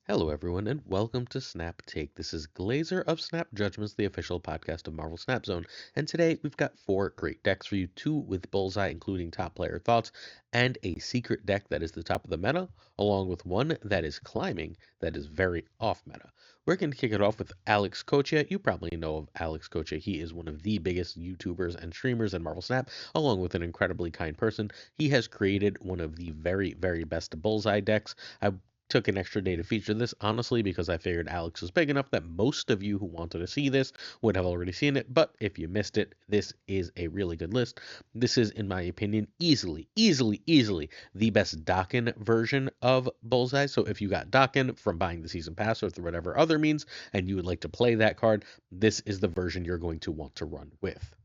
Hello, everyone, and welcome to Snap Take. This is Glazer of Snap Judgments, the official podcast of Marvel Snap Zone. And today we've got four great decks for you, two with Bullseye, including top player thoughts, and a secret deck that is the top of the meta, along with one that is climbing that is very off meta. We're going to kick it off with Alex Coccia. You probably know of Alex Coccia. He is one of the biggest YouTubers and streamers in Marvel Snap, along with an incredibly kind person. He has created one of the very, very best Bullseye decks. I took an extra day to feature this, honestly, because I figured Alex was big enough that most of you who wanted to see this would have already seen it. But if you missed it, this is a really good list. This is, in my opinion, easily the best Dokken version of Bullseye. So if you got Dokken from buying the season pass or through whatever other means, and you would like to play that card, this is the version you're going to want to run with.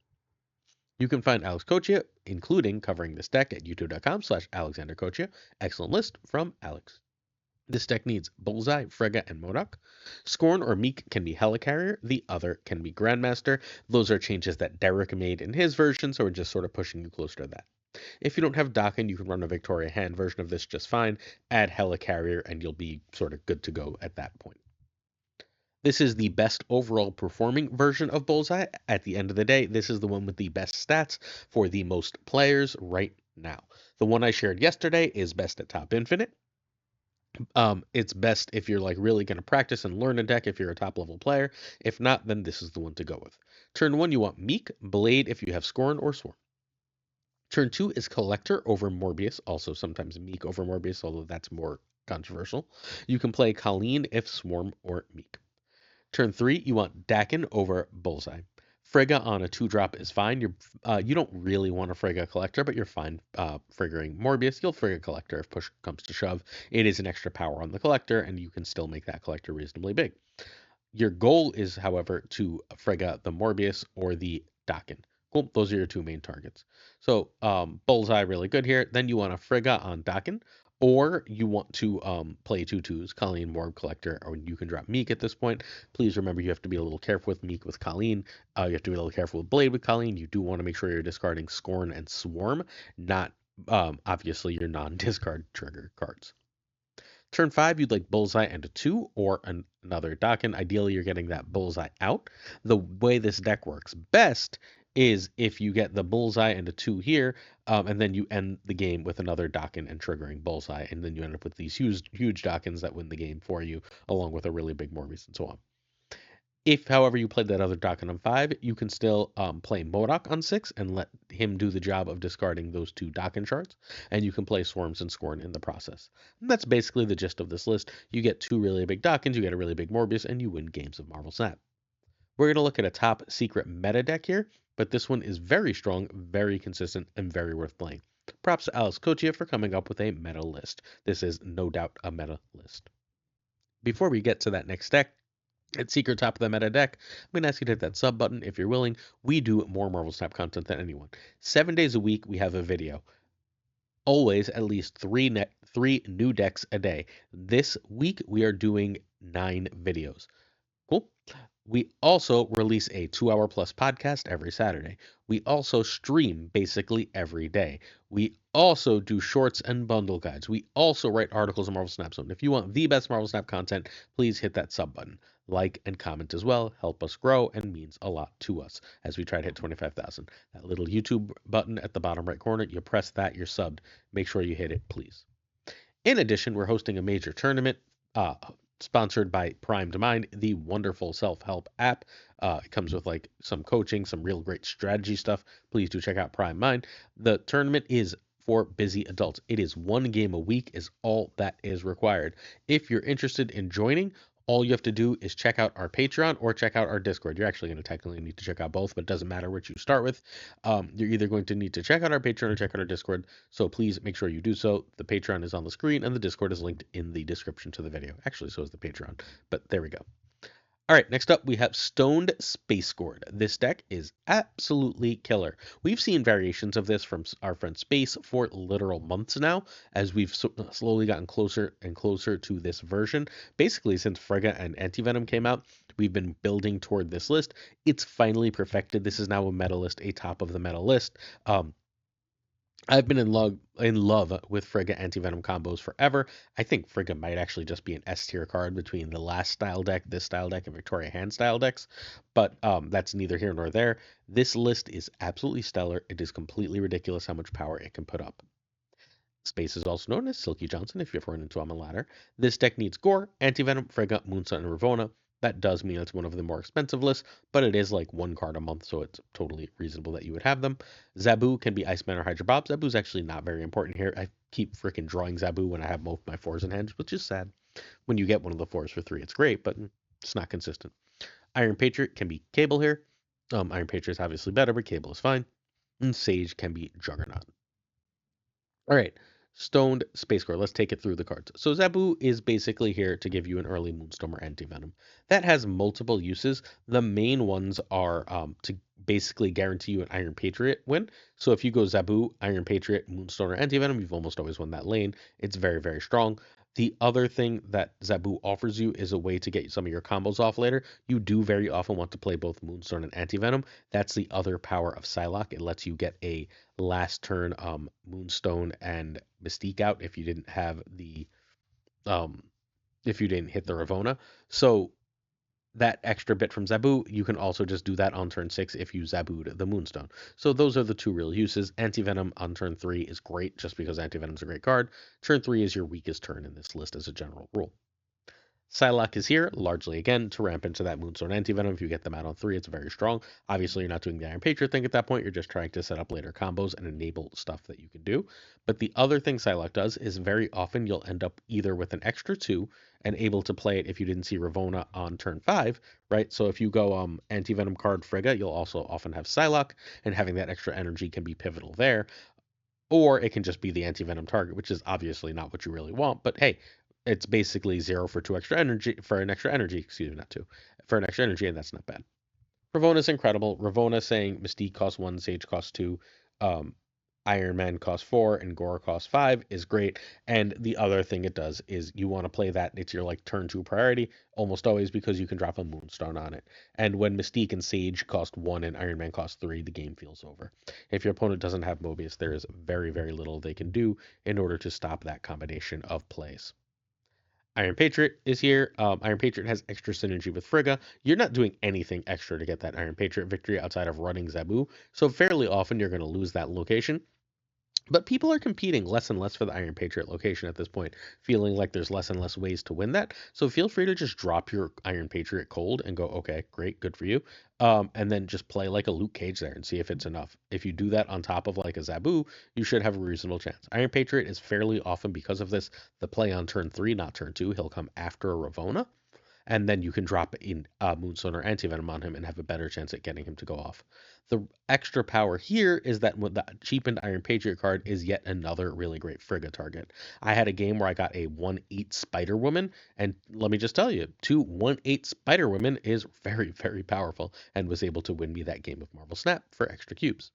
You can find Alex Coccia, including covering this deck, at youtube.com/Alexander Coccia. Excellent list from Alex. This deck needs Bullseye, Frigga, and MODOK. Scorn or Meek can be Helicarrier. The other can be Grandmaster. Those are changes that Derek made in his version, so we're just sort of pushing you closer to that. If you don't have Dokken, you can run a Victoria Hand version of this just fine. Add Helicarrier, and you'll be sort of good to go at that point. This is the best overall performing version of Bullseye. At the end of the day, this is the one with the best stats for the most players right now. The one I shared yesterday is best at top infinite. It's best if you're like really going to practice and learn a deck if you're a top level player. If not, then this is the one to go with. Turn 1, you want Meek, Blade if you have Scorn or Swarm. Turn 2 is Collector over Morbius, also sometimes Meek over Morbius, although that's more controversial. You can play Colleen if Swarm or Meek. Turn 3, you want Dakin over Bullseye. Frigga on a 2-drop is fine. You don't really want a Frigga Collector, but you're fine Friggering Morbius. You'll Frigga Collector if push comes to shove. It is an extra power on the Collector, and you can still make that Collector reasonably big. Your goal is, however, to Frigga the Morbius or the Dakin. Cool. Those are your two main targets. So Bullseye really good here. Then you want a Frigga on Dakin, or you want to play 2/2s, Colleen, Morb Collector, or you can drop Meek at this point. Please remember you have to be a little careful with Meek with Colleen. You have to be a little careful with Blade with Colleen. You do want to make sure you're discarding Scorn and Swarm, not obviously your non-discard trigger cards. Turn 5, you'd like Bullseye and a 2 or another Dakin. Ideally, you're getting that Bullseye out. The way this deck works best is if you get the Bullseye and a 2 here, and then you end the game with another Dakin and triggering Bullseye, and then you end up with these huge Dakins that win the game for you, along with a really big Morbius and so on. If, however, you played that other Dakin on 5, you can still play MODOK on 6 and let him do the job of discarding those two Dakin shards, and you can play Swarms and Scorn in the process. And that's basically the gist of this list. You get two really big Dakins, you get a really big Morbius, and you win games of Marvel Snap. We're going to look at a top secret meta deck here, but this one is very strong, very consistent, and very worth playing. Props to Alex Coccia for coming up with a meta list. This is no doubt a meta list. Before we get to that next deck, at Secret Top of the Meta deck, I'm going to ask you to hit that sub button if you're willing. We do more Marvel Snap content than anyone. 7 days a week, we have a video. Always at least three new decks a day. This week, we are doing 9 videos. Cool. We also release a 2-hour plus podcast every Saturday. We also stream basically every day. We also do shorts and bundle guides. We also write articles on Marvel Snap Zone. If you want the best Marvel Snap content, please hit that sub button. Like and comment as well. Help us grow and means a lot to us as we try to hit 25,000. That little YouTube button at the bottom right corner, you press that, you're subbed. Make sure you hit it, please. In addition, we're hosting a major tournament sponsored by Primed Mind, the wonderful self-help app. It comes with like some coaching, some real great strategy stuff. Please do check out Prime Mind. The tournament is for busy adults. It is 1 game a week is all that is required. If you're interested in joining, all you have to do is check out our Patreon or check out our Discord. You're actually going to technically need to check out both, but it doesn't matter which you start with. You're either going to need to check out our Patreon or check out our Discord, so please make sure you do so. The Patreon is on the screen, and the Discord is linked in the description to the video. Actually, so is the Patreon, but there we go. All right, next up we have Stoned Spac3 Gorr. This deck is absolutely killer. We've seen variations of this from our friend Space for literal months now, as we've slowly gotten closer and closer to this version. Basically, since Frigga and Antivenom came out, we've been building toward this list. It's finally perfected. This is now a meta list, a top of the meta list. I've been in love with Frigga anti-venom combos forever. I think Frigga might actually just be an S tier card between the last style deck, this style deck, and Victoria Hand style decks. But that's neither here nor there. This list is absolutely stellar. It is completely ridiculous how much power it can put up. Space is also known as Silky Johnson if you ever run into him on a ladder. This deck needs Gorr, Anti-Venom, Frigga, Moonstone, and Ravonna. That does mean it's one of the more expensive lists, but it is like one card a month, so it's totally reasonable that you would have them. Zabu can be Iceman or Hydra Bob. Zabu's actually not very important here. I keep freaking drawing Zabu when I have both my fours in hand, which is sad. When you get one of the fours for 3, it's great, but it's not consistent. Iron Patriot can be Cable here. Iron Patriot is obviously better, but Cable is fine. And Sage can be Juggernaut. All right, Stoned Spac3 Gorr. Let's take it through the cards. So Zabu is basically here to give you an early Moonstone or Anti-Venom. That has multiple uses. The main ones are to basically guarantee you an Iron Patriot win. So if you go Zabu, Iron Patriot, Moonstone, or Anti-Venom, you've almost always won that lane. It's very, very strong. The other thing that Zabu offers you is a way to get some of your combos off later. You do very often want to play both Moonstone and Anti-Venom. That's the other power of Psylocke. It lets you get a last turn Moonstone and Mystique out if you didn't have the um if you didn't hit the Ravonna. So that extra bit from Zabu, you can also just do that on turn 6 if you Zabu'd the Moonstone. So those are the two real uses. Anti-Venom on turn 3 is great just because Anti-Venom's a great card. Turn 3 is your weakest turn in this list as a general rule. Psylocke is here, largely again, to ramp into that Moonstone Anti-Venom. If you get them out on 3, it's very strong. Obviously, you're not doing the Iron Patriot thing at that point. You're just trying to set up later combos and enable stuff that you can do. But the other thing Psylocke does is very often you'll end up either with an extra 2 and able to play it if you didn't see Ravonna on turn 5, right? So if you go Anti-Venom card Frigga, you'll also often have Psylocke, and having that extra energy can be pivotal there. Or it can just be the Anti-Venom target, which is obviously not what you really want. But hey, it's basically 0 for 2 extra energy, for an extra energy, excuse me, not 2, for an extra energy, and that's not bad. Ravona's incredible. Ravonna saying Mystique costs 1, Sage costs 2, um, Iron Man costs 4, and Gorr costs 5 is great. And the other thing it does is you want to play that, it's your like turn 2 priority, almost always because you can drop a Moonstone on it. And when Mystique and Sage cost 1 and Iron Man cost 3, the game feels over. If your opponent doesn't have Mobius, there is very, very little they can do in order to stop that combination of plays. Iron Patriot is here. Iron Patriot has extra synergy with Frigga. You're not doing anything extra to get that Iron Patriot victory outside of running Zabu, so fairly often you're going to lose that location. But people are competing less and less for the Iron Patriot location at this point, feeling like there's less and less ways to win that. So feel free to just drop your Iron Patriot cold and go, okay, great, good for you. And then just play like a Luke Cage there and see if it's enough. If you do that on top of like a Zabu, you should have a reasonable chance. Iron Patriot is fairly often, because of this, the play on turn 3, not turn 2. He'll come after a Ravonna, and then you can drop in Moonstone or Anti-Venom on him and have a better chance at getting him to go off. The extra power here is that with the cheapened Iron Patriot card is yet another really great Frigga target. I had a game where I got a 1/8 Spider Woman, and let me just tell you, 2 1/8 Spider Women is very, very powerful, and was able to win me that game of Marvel Snap for extra cubes.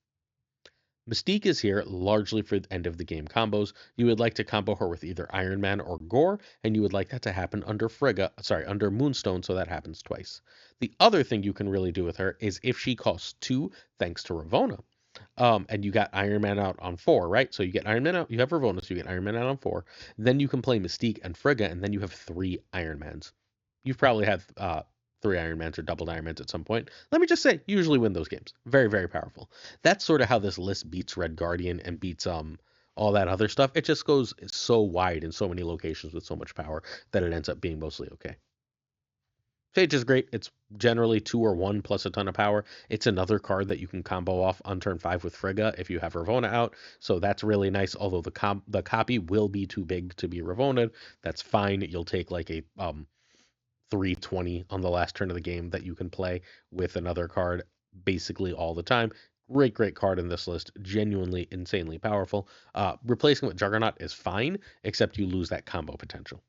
Mystique is here largely for end of the game combos. You would like to combo her with either Iron Man or Gorr, and you would like that to happen under under Moonstone, so that happens twice. The other thing you can really do with her is if she costs 2, thanks to Ravonna, and you got Iron Man out on 4, right? So you get Iron Man out, you have Ravonna, so you get Iron Man out on 4. Then you can play Mystique and Frigga, and then you have 3 Iron Mans. You've probably had 3 Iron Mans or doubled Iron Mans at some point. Let me just say, you usually win those games. Very, very powerful. That's sort of how this list beats Red Guardian and beats all that other stuff. It just goes so wide in so many locations with so much power that it ends up being mostly okay. Sage is great. It's generally 2 or 1 plus a ton of power. It's another card that you can combo off on turn 5 with Frigga if you have Ravonna out. So that's really nice. Although the copy will be too big to be Ravonna'd. That's fine. You'll take like a 320 on the last turn of the game that you can play with another card basically all the time. Great, great card in this list. Genuinely, insanely powerful. Replacing with Juggernaut is fine, except you lose that combo potential.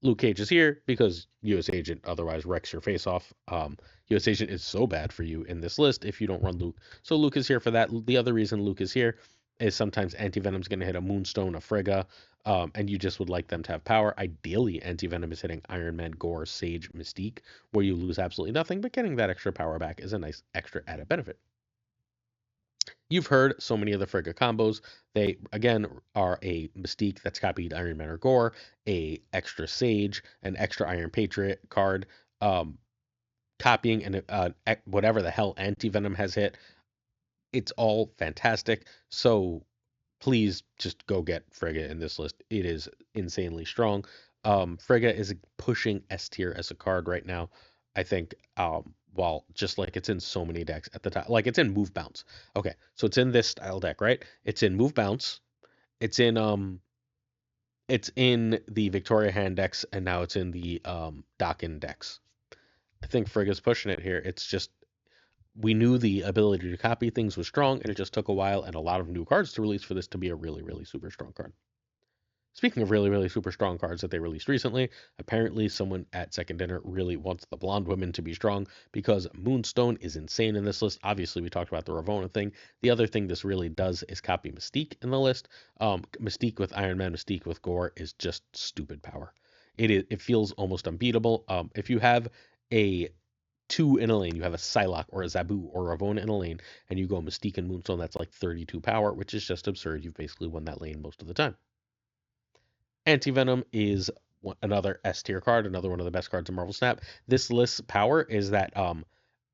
Luke Cage is here because U.S. Agent otherwise wrecks your face off. U.S. Agent is so bad for you in this list if you don't run Luke. So Luke is here for that. The other reason Luke is here is sometimes Anti-Venom's going to hit a Moonstone, a Frigga, and you just would like them to have power. Ideally, Anti-Venom is hitting Iron Man, Gorr, Sage, Mystique, where you lose absolutely nothing, but getting that extra power back is a nice extra added benefit. You've heard so many of the Frigga combos. They, again, are a Mystique that's copied Iron Man or Gorr, a extra Sage, an extra Iron Patriot card, um, copying and whatever the hell Anti-Venom has hit. It's all fantastic. So please just go get Frigga in this list. It is insanely strong. Frigga is pushing S tier as a card right now. I think while just like it's in so many decks at the top, like it's in Move Bounce. Okay, so it's in this style deck, right? It's in Move Bounce. It's in the Victoria Hand decks, and now it's in the Dokken decks. I think Frigga's pushing it here. It's just we knew the ability to copy things was strong, and it just took a while and a lot of new cards to release for this to be a really, really super strong card. Speaking of really, really super strong cards that they released recently, apparently someone at Second Dinner really wants the blonde women to be strong because Moonstone is insane in this list. Obviously, we talked about the Ravonna thing. The other thing this really does is copy Mystique in the list. Mystique with Iron Man, Mystique with Gorr is just stupid power. It feels almost unbeatable. If you have a two in a lane, you have a Psylocke or a Zabu or Ravonna in a lane, and you go Mystique and Moonstone, that's like 32 power, which is just absurd. You've basically won that lane most of the time. Anti-Venom is another S tier card, another one of the best cards in Marvel Snap. This list's power is that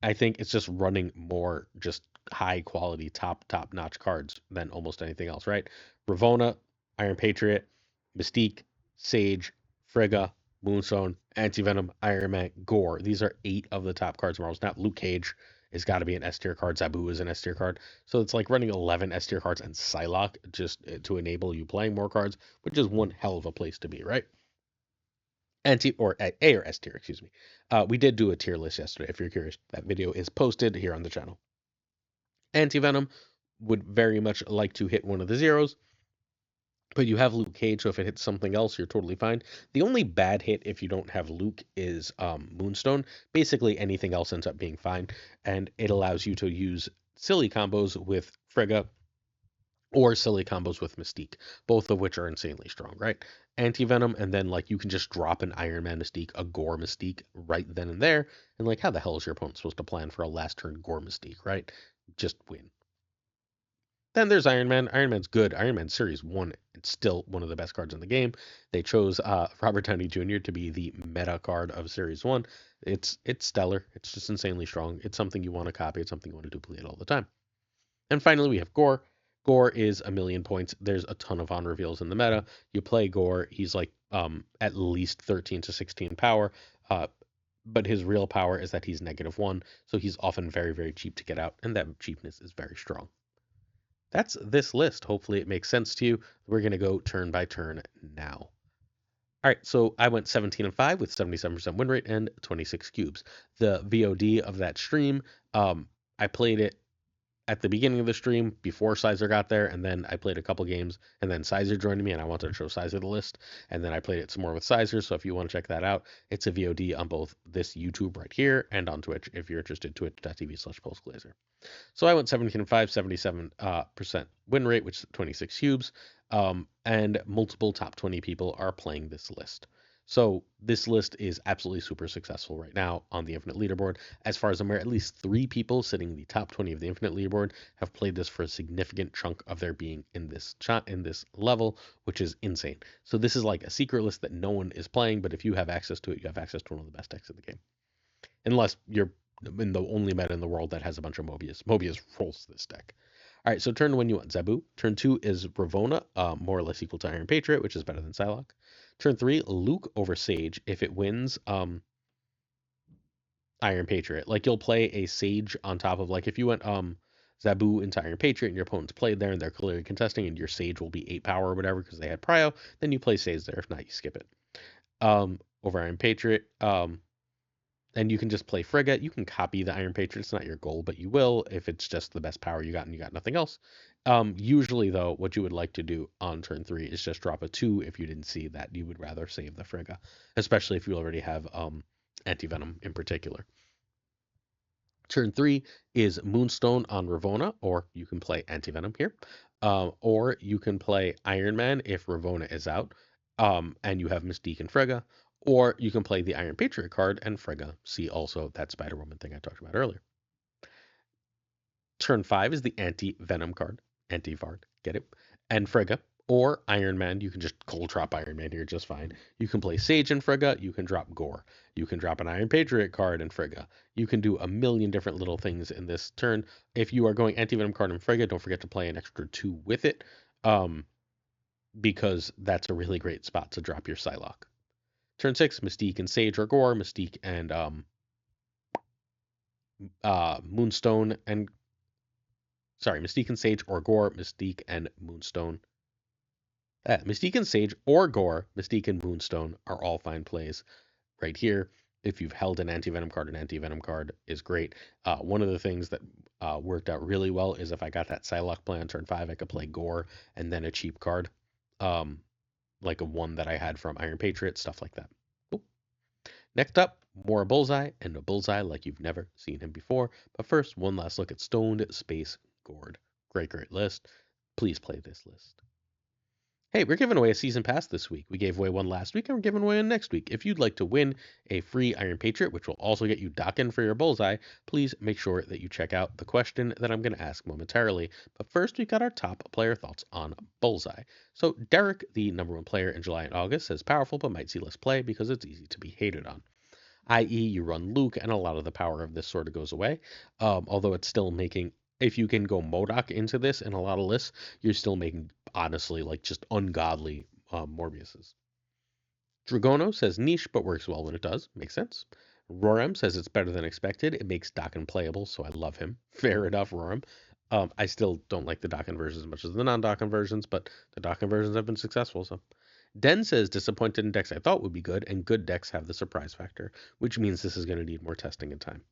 I think it's just running more just high quality top notch cards than almost anything else, right? Ravonna, Iron Patriot, Mystique, Sage, Frigga, Moonstone, Anti-Venom, Iron Man, Gorr. These are 8 of the top cards in Marvel Snap. Luke Cage has got to be an S tier card. Zabu is an S tier card. So it's like running 11 S tier cards and Psylocke just to enable you playing more cards, which is one hell of a place to be, right? Anti or A or S tier, excuse me. We did do a tier list yesterday. If you're curious, that video is posted here on the channel. Anti-Venom would very much like to hit one of the zeros, but you have Luke Cage, so if it hits something else, you're totally fine. The only bad hit if you don't have Luke is Moonstone. Basically, anything else ends up being fine, and it allows you to use silly combos with Frigga or silly combos with Mystique, both of which are insanely strong, right? Anti-Venom, and then like you can just drop an Iron Man Mystique, a Gorr Mystique right then and there, and like how the hell is your opponent supposed to plan for a last turn Gorr Mystique, right? Just win. Then there's Iron Man. Iron Man's good. Iron Man Series 1, it's still one of the best cards in the game. They chose Robert Downey Jr. to be the meta card of Series 1. It's stellar. It's just insanely strong. It's something you want to copy. It's something you want to duplicate all the time. And finally, we have Gorr. Gorr is a million points. There's a ton of on reveals in the meta. You play Gorr, he's like at least 13 to 16 power. But his real power is that he's -1, so he's often very, very cheap to get out, and that cheapness is very strong. That's this list. Hopefully it makes sense to you. We're going to go turn by turn now. All right, so I went 17 and 5 with 77% win rate and 26 cubes. The VOD of that stream, I played it at the beginning of the stream before Sizer got there, and then I played a couple games, and then Sizer joined me, and I wanted to show Sizer the list, and then I played it some more with Sizer. So if you want to check that out, it's a VOD on both this YouTube right here and on Twitch if you're interested, twitch.tv/BullsGlazer. So I went 17 and 5, 77% win rate, which is 26 cubes, and multiple top 20 people are playing this list. So this list is absolutely super successful right now on the Infinite Leaderboard. As far as I'm aware, at least 3 people sitting in the top 20 of the Infinite Leaderboard have played this for a significant chunk of their being in this level, which is insane. So this is like a secret list that no one is playing, but if you have access to it, you have access to one of the best decks in the game. Unless you're in the only meta in the world that has a bunch of Mobius. Mobius rolls this deck. All right, so turn 1 you want Zabu. Turn 2 is Ravonna, more or less equal to Iron Patriot, which is better than Psylocke. Turn 3, Luke over Sage. If it wins, Iron Patriot. Like you'll play a Sage on top of, like if you went Zabu into Iron Patriot and your opponent's played there and they're clearly contesting and your Sage will be 8 power or whatever because they had Prio, then you play Sage there. If not, you skip it. Over Iron Patriot. And you can just play Frigga. You can copy the Iron Patriot. It's not your goal, but you will if it's just the best power you got and you got nothing else. Usually, though, what you would like to do on turn 3 is just drop a 2 if you didn't see that you would rather save the Frigga, especially if you already have Anti-Venom in particular. Turn 3 is Moonstone on Ravonna, or you can play Anti-Venom here. Or you can play Iron Man if Ravonna is out, and you have Mystique and Frigga. Or you can play the Iron Patriot card and Frigga. See also that Spider-Woman thing I talked about earlier. Turn 5 is the anti-venom card. Anti-Vard, get it? And Frigga. Or Iron Man, you can just cold drop Iron Man here just fine. You can play Sage in Frigga, you can drop Gorr. You can drop an Iron Patriot card in Frigga. You can do a million different little things in this turn. If you are going anti-venom card in Frigga, don't forget to play an extra 2 with it, because that's a really great spot to drop your Psylocke. Turn 6, Mystique and Sage or Gorr. Mystique and Moonstone and Mystique and Sage or Gorr, Mystique and Moonstone. Mystique and Sage or Gorr, Mystique and Moonstone are all fine plays right here. If you've held an anti-venom card, an anti-venom card is great. One of the things that worked out really well is if I got that Psylocke play on turn 5, I could play Gorr and then a cheap card, like a one that I had from Iron Patriot, stuff like that. Cool. Next up, more Bullseye, and a Bullseye like you've never seen him before. But first, one last look at Stoned Space Gorr. Great list. Please play this list. Hey, we're giving away a season pass this week. We gave away one last week and we're giving away one next week. If you'd like to win a free Iron Patriot, which will also get you docking for your Bullseye, please make sure that you check out the question that I'm going to ask momentarily. But first, we've got our top player thoughts on Bullseye. So Derek, the #1 player in July and August, says powerful but might see less play because it's easy to be hated on. I.e., you run Luke, and a lot of the power of this sort of goes away. Although it's still making, if you can go MODOK into this in a lot of lists, you're still making, honestly, like just ungodly Morbiuses. Dragono says niche, but works well when it does. Makes sense. Rorem says it's better than expected. It makes Dokken playable, so I love him. Fair enough, Rorem. I still don't like the Dokken versions as much as the non-Dokken versions, but the Dokken versions have been successful, so. Den says disappointed in decks I thought would be good, and good decks have the surprise factor, which means this is going to need more testing and time.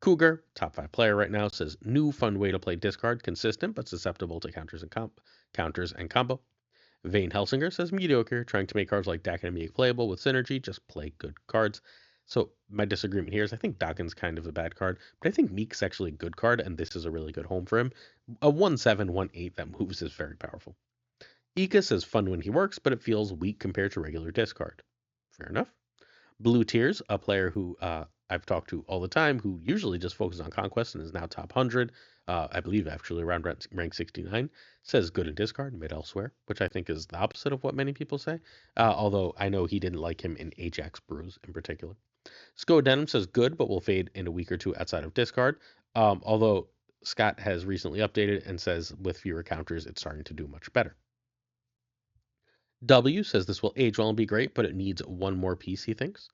Cougar, top 5 player right now, says new fun way to play discard, consistent but susceptible to counters and combo. Vane Helsinger says mediocre, trying to make cards like Dakin and Meek playable with synergy, just play good cards. So my disagreement here is I think Dakin's kind of a bad card, but I think Meek's actually a good card, and this is a really good home for him. A 1/7, 1/8 that moves is very powerful. Ika says fun when he works, but it feels weak compared to regular discard. Fair enough. Blue Tears, a player who I've talked to all the time, who usually just focuses on Conquest and is now top 100, I believe actually around rank 69, says good in discard, mid elsewhere, which I think is the opposite of what many people say, although I know he didn't like him in Ajax Brews in particular. Sko Denim says good, but will fade in a week or two outside of discard, although Scott has recently updated and says with fewer counters, it's starting to do much better. W says this will age well and be great, but it needs one more piece, he thinks.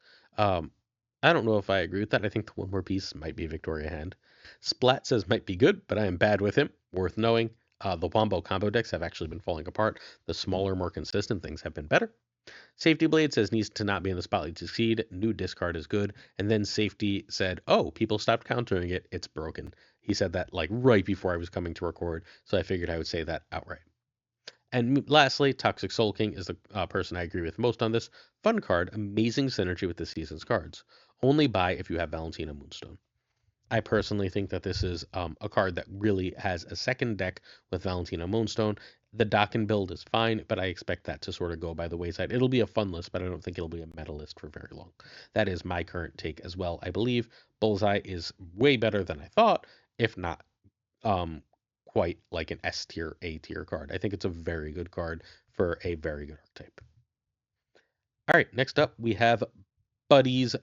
I don't know if I agree with that. I think the one more piece might be Victoria Hand. Splat says might be good, but I am bad with him. Worth knowing. The Wombo combo decks have actually been falling apart. The smaller, more consistent things have been better. Safety Blade says needs to not be in the spotlight to succeed. New discard is good. And then Safety said, oh, people stopped countering it. It's broken. He said that like right before I was coming to record, so I figured I would say that outright. And lastly, Toxic Soul King is the person I agree with most on this. Fun card, amazing synergy with this season's cards. Only buy if you have Valentina Moonstone. I personally think that this is a card that really has a second deck with Valentina Moonstone. The Dokken build is fine, but I expect that to sort of go by the wayside. It'll be a fun list, but I don't think it'll be a meta list for very long. That is my current take as well. I believe Bullseye is way better than I thought, if not quite like an S tier, A tier card. I think it's a very good card for a very good archetype. All right, next up we have Buddii's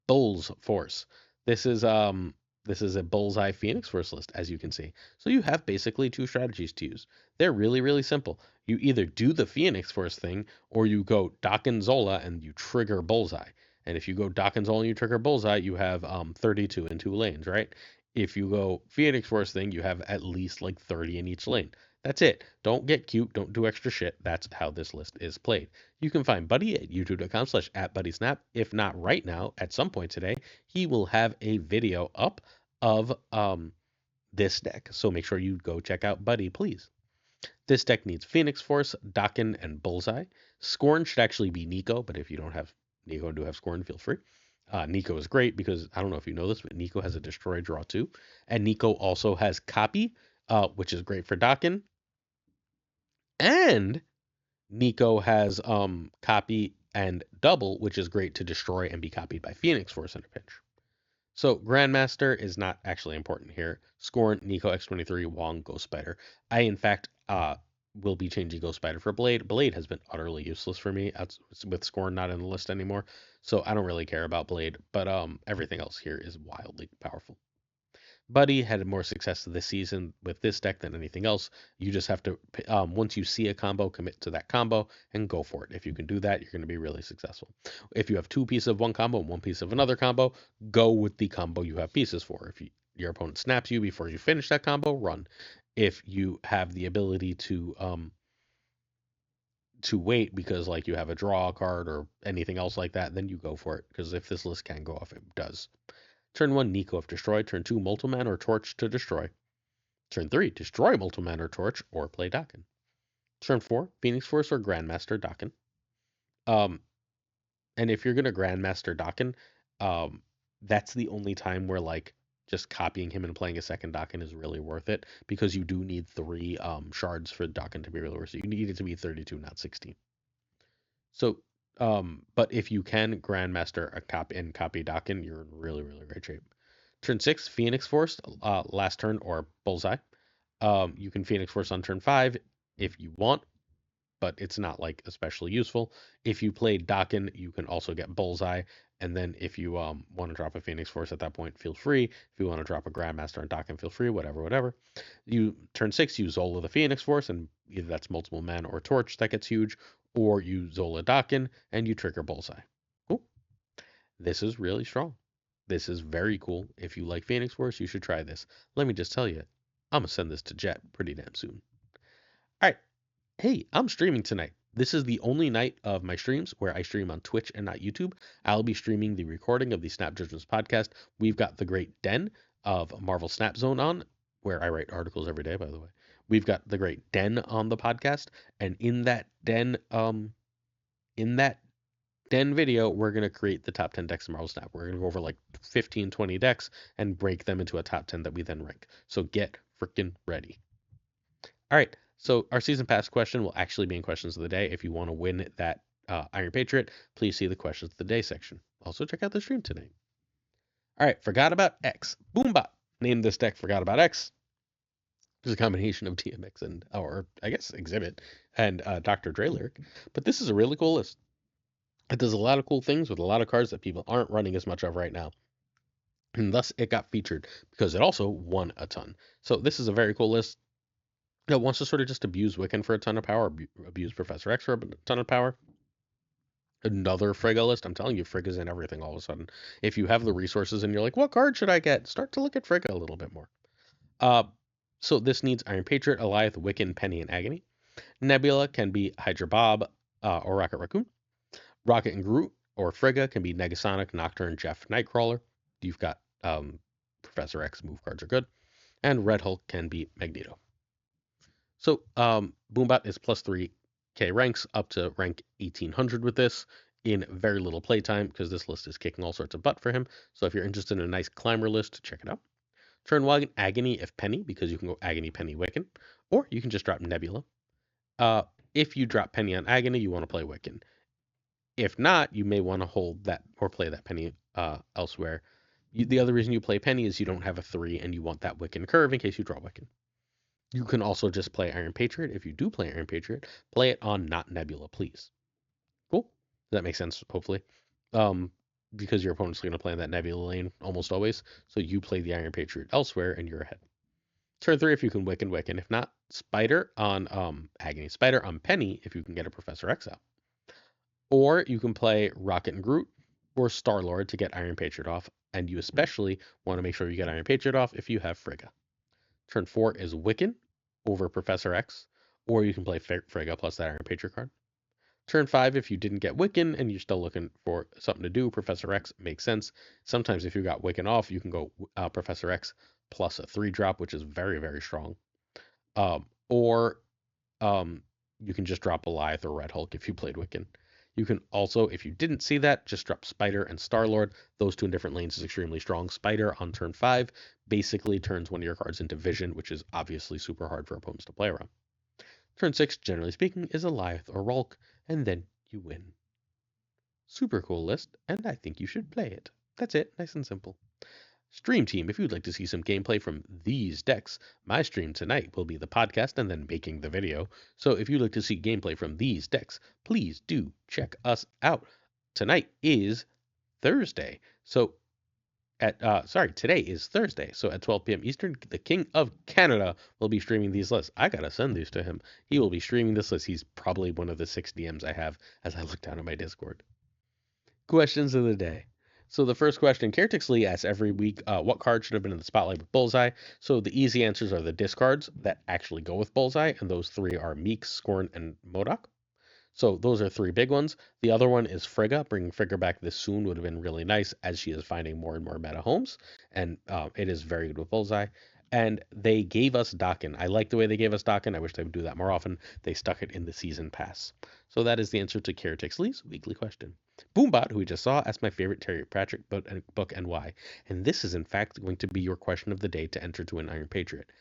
BullsForce. This is a Bullseye Phoenix Force list, as you can see. So you have basically two strategies to use. They're really simple. You either do the Phoenix Force thing, or you go Dokken Zola and you trigger Bullseye. And if you go Dokken Zola and you trigger Bullseye, you have 32 in 2 lanes, right? If you go Phoenix Force thing, you have at least like 30 in each lane. That's it. Don't get cute. Don't do extra shit. That's how this list is played. You can find Buddii at youtube.com/@BuddiiSnap. If not right now, at some point today, he will have a video up of this deck. So make sure you go check out Buddii, please. This deck needs Phoenix Force, Dokken, and Bullseye. Scorn should actually be Nico, but if you don't have Nico and do have Scorn, feel free. Nico is great because I don't know if you know this, but Nico has a Destroy draw too. And Nico also has Copy, which is great for Dokken. And Nico has Copy and Double, which is great to destroy and be copied by Phoenix Force in a pinch. So Grandmaster is not actually important here. Scorn, Nico X23, Wong, Ghost Spider. I in fact will be changing Ghost Spider for Blade. Blade has been utterly useless for me with Scorn not in the list anymore, so I don't really care about Blade. But everything else here is wildly powerful. Buddii had more success this season with this deck than anything else. You just have to, once you see a combo, commit to that combo and go for it. If you can do that, you're going to be really successful. If you have two pieces of one combo and one piece of another combo, go with the combo you have pieces for. If your opponent snaps you before you finish that combo, run. If you have the ability to wait because like you have a draw card or anything else like that, then you go for it. Because if this list can go off, it does. Turn 1, Nico if destroy. Turn 2, Multiman or Torch to destroy. Turn 3, destroy Multiman or Torch or play Dakin. Turn 4, Phoenix Force or Grandmaster Dakin. And if you're going to Grandmaster Dakin, that's the only time where like just copying him and playing a second Dakin is really worth it because you do need 3 shards for Dakin to be really worth it. You need it to be 32, not 16. So, but if you can Grandmaster a copy Dakin, you're in really, really great shape. Turn 6, Phoenix Force, last turn, or Bullseye. You can Phoenix Force on turn 5 if you want, but it's not like especially useful. If you play Dakin, you can also get Bullseye, and then if you want to drop a Phoenix Force at that point, feel free. If you want to drop a Grandmaster on Dakin, feel free. Whatever. You turn 6, you Zola the Phoenix Force, and either that's multiple mana or Torch that gets huge, or you Zola Dakin and you trigger Bullseye. Cool. This is really strong. This is very cool. If you like Phoenix Force, you should try this. Let me just tell you, I'm going to send this to Jet pretty damn soon. All right. Hey, I'm streaming tonight. This is the only night of my streams where I stream on Twitch and not YouTube. I'll be streaming the recording of the Snap Judgments podcast. We've got the Great Den of Marvel Snap Zone on, where I write articles every day, by the way. We've got the Great Den on the podcast, and in that den video, we're going to create the top 10 decks of Marvel Snap. We're going to go over like 15, 20 decks and break them into a top 10 that we then rank. So get freaking ready. All right. So our season pass question will actually be in questions of the day. If you want to win that Iron Patriot, please see the questions of the day section. Also check out the stream today. All right. Forgot About X. BoomBot named this deck Forgot About X. It's a combination of DMX and, or I guess Exhibit and Dr. Dre lyric. But this is a really cool list. It does a lot of cool things with a lot of cards that people aren't running as much of right now. And thus it got featured because it also won a ton. So this is a very cool list that wants to sort of just abuse Wiccan for a ton of power, abuse Professor X for a ton of power. Another Frigga list. I'm telling you, Frigga's in everything all of a sudden. If you have the resources and you're like, what card should I get? Start to look at Frigga a little bit more. So this needs Iron Patriot, Alioth, Wiccan, Penny, and Agony. Nebula can be Hydra Bob or Rocket Raccoon. Rocket and Groot or Frigga can be Negasonic, Nocturne, Jeff, Nightcrawler. You've got Professor X move cards are good. And Red Hulk can be Magneto. So BoomBot is plus 3k ranks up to rank 1800 with this in very little playtime because this list is kicking all sorts of butt for him. So if you're interested in a nice climber list, check it out. Turn 1 Agony if Penny because you can go Agony, Penny, Wiccan. Or you can just drop Nebula. If you drop Penny on Agony, you want to play Wiccan. If not, you may want to hold that or play that Penny elsewhere. The other reason you play Penny is you don't have a 3 and you want that Wiccan curve in case you draw Wiccan. You can also just play Iron Patriot. If you do play Iron Patriot, play it on not Nebula, please. Cool? Does that make sense, hopefully? Because your opponent's going to play in that Nebula lane almost always. So you play the Iron Patriot elsewhere and you're ahead. Turn 3 if you can Wiccan, Wiccan. If not, Spider on Agony. Spider on Penny if you can get a Professor X out. Or you can play Rocket and Groot or Star-Lord to get Iron Patriot off. And you especially want to make sure you get Iron Patriot off if you have Frigga. Turn 4 is Wiccan over Professor X. Or you can play Frigga plus that Iron Patriot card. Turn 5, if you didn't get Wiccan and you're still looking for something to do, Professor X makes sense. Sometimes if you got Wiccan off, you can go Professor X plus a 3-drop, which is very, very strong. Or you can just drop Alioth or Red Hulk if you played Wiccan. You can also, if you didn't see that, just drop Spider and Star-Lord. Those two in different lanes is extremely strong. Spider on turn 5 basically turns one of your cards into Vision, which is obviously super hard for opponents to play around. Turn 6, generally speaking, is Alioth or Rulk, and then you win. Super cool list, and I think you should play it. That's it, nice and simple. Stream team, if you'd like to see some gameplay from these decks, my stream tonight will be the podcast and then making the video. So if you'd like to see gameplay from these decks, please do check us out. Tonight is Thursday. So today is Thursday. So at 12 p.m. Eastern, the King of Canada will be streaming these lists. I gotta send these to him. He will be streaming this list. He's probably one of the 6 DMs I have as I look down at my Discord. Questions of the day. So the first question, Caretix Lee asks every week, what card should have been in the spotlight with Bullseye? So the easy answers are the discards that actually go with Bullseye, and those 3 are Meek, Scorn, and Modok. So those are 3 big ones. The other one is Frigga. Bringing Frigga back this soon would have been really nice, as she is finding more and more meta homes, and it is very good with Bullseye. And they gave us Dakin. I like the way they gave us Dakin. I wish they would do that more often. They stuck it in the season pass. So that is the answer to Caretix Lee's weekly question. BoomBot, who we just saw, asked my favorite Terry Pratchett book and why. And this is in fact going to be your question of the day to enter to an Iron Patriot.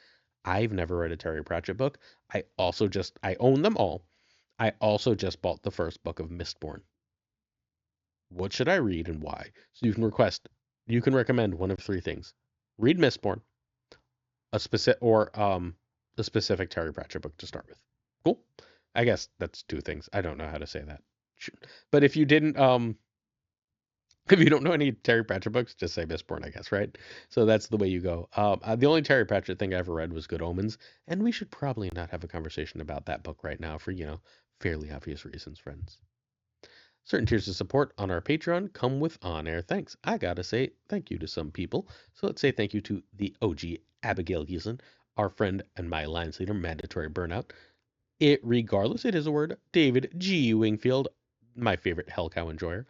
I've never read a Terry Pratchett book. I own them all. I also just bought the first book of Mistborn. What should I read and why? So you can recommend one of 3 things. Read Mistborn, a specific Terry Pratchett book to start with. Cool. I guess that's 2 things. I don't know how to say that. But if you didn't if you don't know any Terry Pratchett books, just say Mistborn, I guess, right? So that's the way you go. The only Terry Pratchett thing I ever read was Good Omens, and we should probably not have a conversation about that book right now for, fairly obvious reasons, friends. Certain tiers of support on our Patreon come with on-air thanks. I gotta say thank you to some people. So let's say thank you to the OG Abigail Giesen, our friend and my alliance leader, Mandatory Burnout. Regardless, it is a word. David G. Wingfield, my favorite Hellcow enjoyer.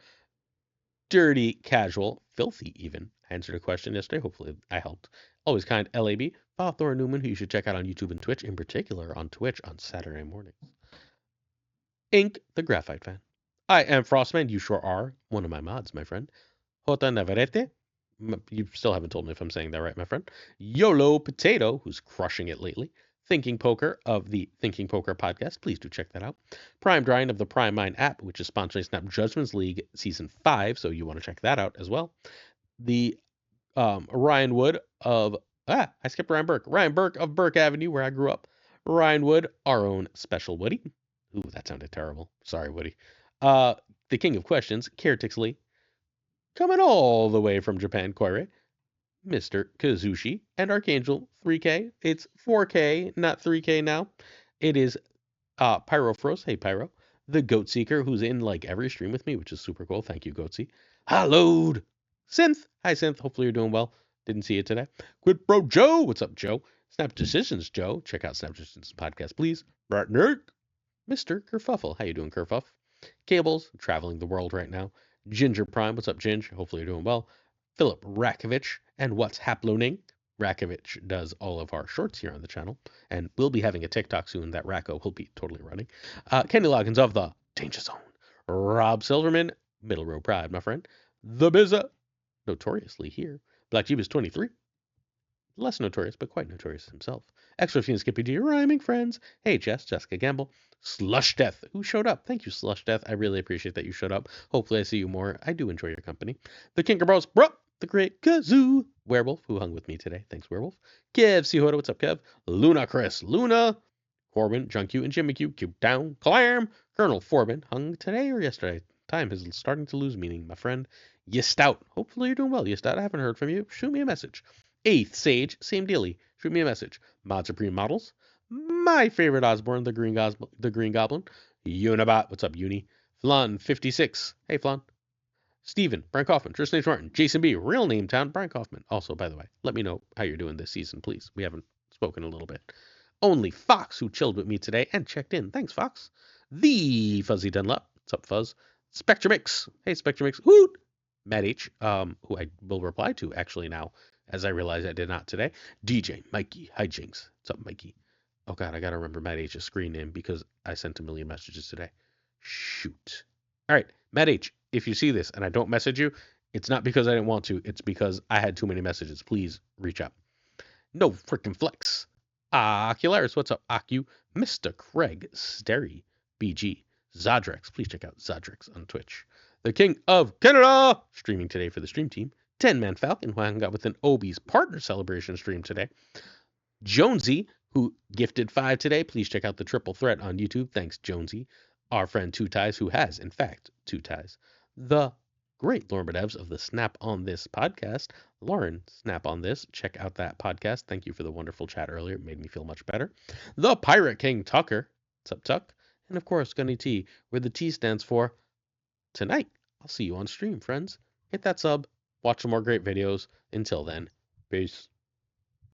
Dirty Casual, Filthy even. I answered a question yesterday. Hopefully I helped. Always Kind, LAB. Thor Newman, who you should check out on YouTube and Twitch, in particular on Twitch on Saturday mornings. Ink, the Graphite Fan. I am Frostman. You sure are. One of my mods, my friend. Jota Navarrete. You still haven't told me if I'm saying that right, my friend. YOLO Potato, who's crushing it lately. Thinking Poker of the Thinking Poker podcast. Please do check that out. Prime Drying of the Prime Mind app, which is sponsoring Snap Judgments League Season 5, so you want to check that out as well. The Ryan Wood of... I skipped Ryan Burke. Ryan Burke of Burke Avenue, where I grew up. Ryan Wood, our own special Woody. Ooh, that sounded terrible. Sorry, Woody. The King of Questions, Caretix Lee. Coming all the way from Japan, Koire. Mr. Kazushi, and Archangel 3K. It's 4K, not 3K now. It is Pyrofros. Hey, Pyro. The Goat Seeker, who's in like every stream with me, which is super cool. Thank you, Goatsy. Hallowed. Synth. Hi, Synth. Hopefully you're doing well. Didn't see you today. Quid Bro Joe. What's up, Joe? Snap Decisions, Joe. Check out Snap Decisions podcast, please. Right, nerd. Mr. Kerfuffle. How you doing, Kerfuff? Cables. Traveling the world right now. Ginger Prime. What's up, Ginger? Hopefully you're doing well. Philip Rakovich, and what's haploning? Rakovich does all of our shorts here on the channel, and we'll be having a TikTok soon that Racco will be totally running. Kenny Loggins of the Danger Zone. Rob Silverman, Middle Row Pride, my friend. The Bizza, notoriously here. Black Jeep is 23. Less notorious, but quite notorious himself. Extra Fiend Skippy D, rhyming friends. Hey, Jessica Gamble. Slush Death, who showed up. Thank you, Slush Death. I really appreciate that you showed up. Hopefully I see you more. I do enjoy your company. The Kinker Bros, bro. The Great Kazoo. Werewolf, who hung with me today. Thanks, Werewolf. Kev Sihoda, what's up, Kev? Luna Chris, Luna. Corbin, Junq, and Jimmy Q. Cube Down. Clam. Colonel Forbin, hung today or yesterday? Time is starting to lose meaning, my friend. Yestout, hopefully you're doing well. Yestout, I haven't heard from you. Shoot me a message. Eighth Sage, same dealy. Shoot me a message. Mod Supreme Models. My favorite Osborne, the Green Goblin. Unibot, what's up, Uni? Flan 56. Hey, Flan. Steven, Brian Kaufman, Tristan H. Martin, Jason B, real name town, Brian Kaufman. Also, by the way, let me know how you're doing this season, please. We haven't spoken a little bit. Only Fox, who chilled with me today and checked in. Thanks, Fox. The Fuzzy Dunlop. What's up, Fuzz? Spectrumix. Hey, Spectrumix. Hoot. Matt H, who I will reply to actually now, as I realize I did not today. DJ Mikey Hijinks. What's up, Mikey? Oh, God, I got to remember Matt H's screen name because I sent a million messages today. Shoot. All right, Matt H, if you see this and I don't message you, it's not because I didn't want to. It's because I had too many messages. Please reach out. No freaking flex. Ocularis, what's up, Acu? Mr. Craig Sterry, BG. Zodrex, please check out Zodrex on Twitch. The King of Canada, streaming today for the stream team. Ten Man Falcon, who hung out with an Obi's partner celebration stream today. Jonesy, who gifted 5 today. Please check out the Triple Threat on YouTube. Thanks, Jonesy. Our friend Two Ties, who has, in fact, 2 ties. The great Lauren Bedevs of the Snap on This podcast. Lauren, Snap on This. Check out that podcast. Thank you for the wonderful chat earlier. It made me feel much better. The Pirate King Tucker. What's up, Tuck? And of course, Gunny T, where the T stands for tonight. I'll see you on stream, friends. Hit that sub. Watch some more great videos. Until then, peace.